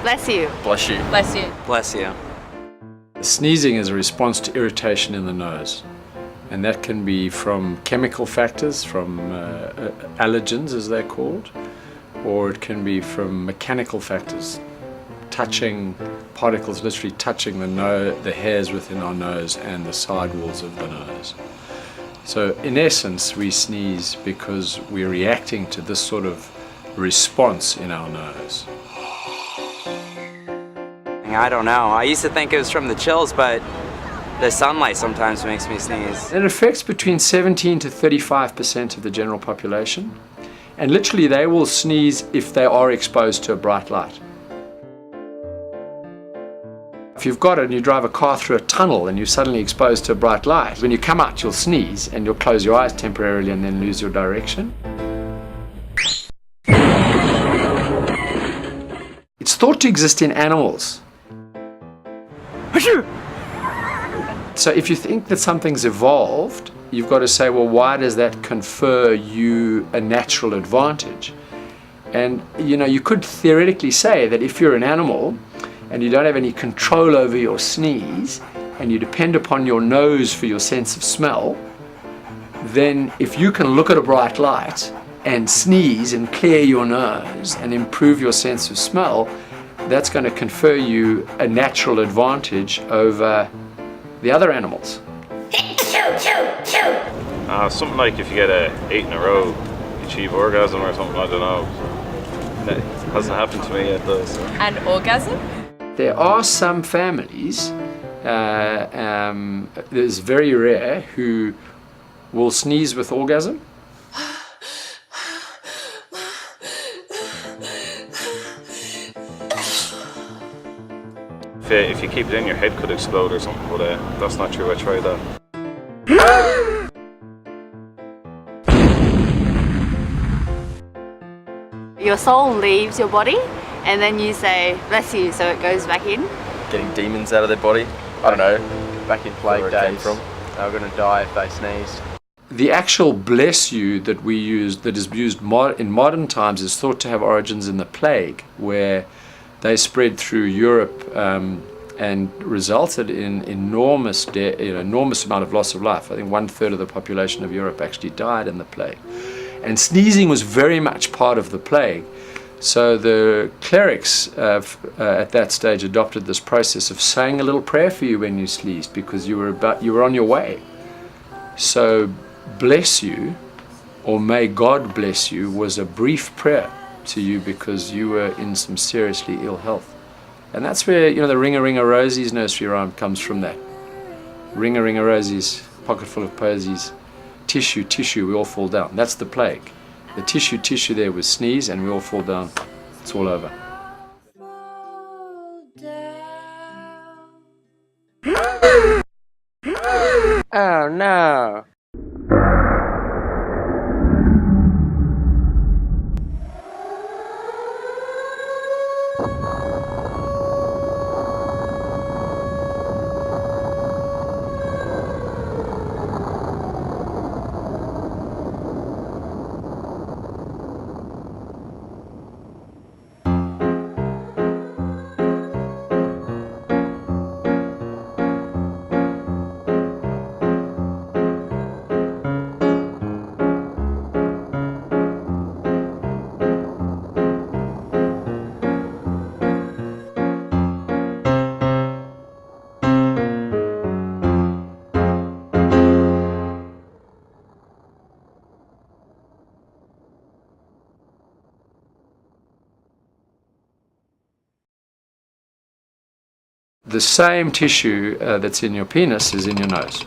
Bless you. Bless you. Bless you. Bless you. Sneezing is a response to irritation in the nose, and that can be from chemical factors, from allergens as they're called, or it can be from mechanical factors, touching particles, literally touching the hairs within our nose and the side walls of the nose. So in essence, we sneeze because we're reacting to this sort of response in our nose. I don't know. I used to think it was from the chills, but the sunlight sometimes makes me sneeze. It affects between 17 to 35% of the general population, and literally they will sneeze if they are exposed to a bright light. If you've got it and you drive a car through a tunnel and you're suddenly exposed to a bright light, when you come out you'll sneeze and you'll close your eyes temporarily and then lose your direction. It's thought to exist in animals. So if you think that something's evolved, you've got to say, well, why does that confer you a natural advantage? And you could theoretically say that if you're an animal and you don't have any control over your sneeze and you depend upon your nose for your sense of smell, then if you can look at a bright light and sneeze and clear your nose and improve your sense of smell, that's going to confer you a natural advantage over the other animals. Something like if you get 8 in a row, you achieve orgasm or something, I don't know. That hasn't happened to me yet though. So. An orgasm? There are some families, it's very rare, who will sneeze with orgasm. If you keep it in, your head could explode or something, but that's not true. I tried that. Your soul leaves your body and then you say, bless you, so it goes back in. Getting demons out of their body. I don't know. Back in plague Where it came days, from. they were going to die if they sneezed. The actual bless you that we use, that is used in modern times, is thought to have origins in the plague, where they spread through Europe and resulted in enormous amount of loss of life. I think 1/3 of the population of Europe actually died in the plague. And sneezing was very much part of the plague. So the clerics at that stage adopted this process of saying a little prayer for you when you sneezed, because you were on your way. So bless you, or may God bless you, was a brief prayer to you because you were in some seriously ill health. And that's where the Ring-a-Ring-a-Rosie's nursery rhyme comes from. That Ring-a-Ring-a-Rosie's, pocket full of posies, tissue, tissue, we all fall down. That's the plague. The tissue, tissue there was sneeze and we all fall down. It's all over. Oh no. The same tissue that's in your penis is in your nose.